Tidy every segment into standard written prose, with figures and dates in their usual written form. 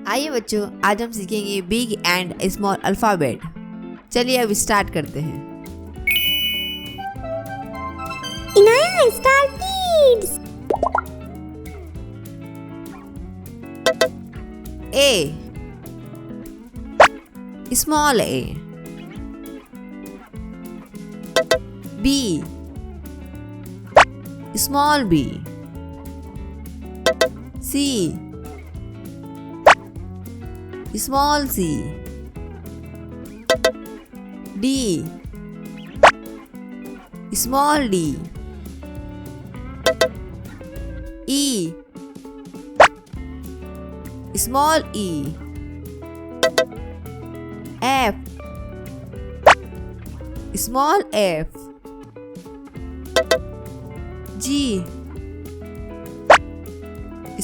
आइए बच्चों, आज हम सीखेंगे बिग एंड स्मॉल अल्फ़ाबेट। चलिए अब स्टार्ट करते हैं। Inaya star kids. A small A, B small B, C small c, d small d, e small e, f small f, g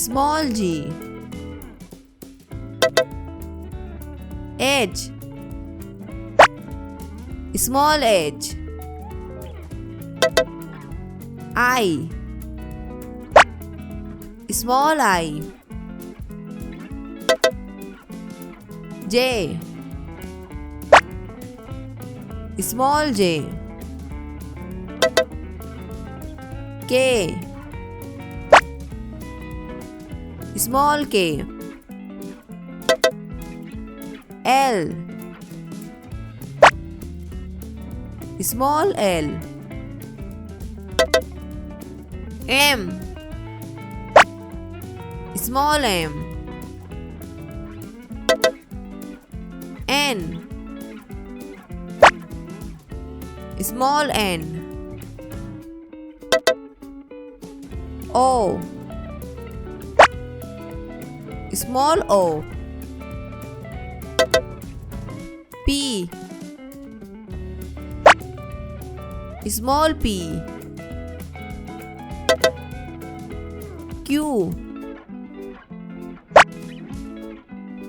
small g, H small h, I small I, J small j, K small k, L small l, M small m, N small n, O small o, P small p, Q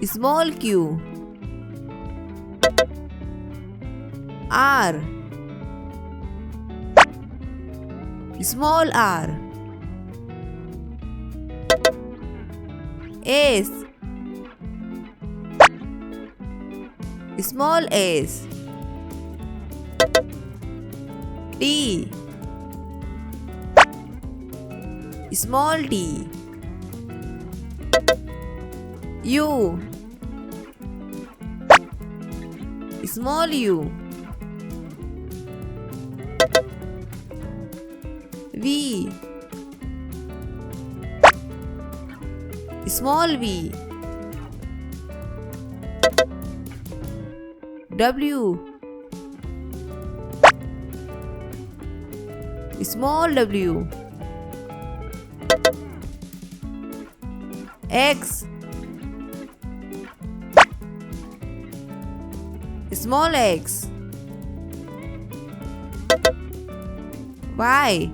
small q, R small r, S small s, T small t, U small u, V small v, W small w, X small x, Y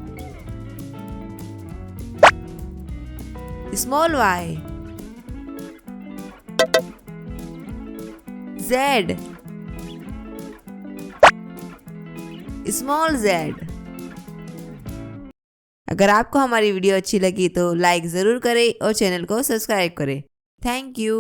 small y, Z small z। अगर आपको हमारी video अच्छी लगी तो like ज़रूर करें और channel को सब्सक्राइब करें। Thank you.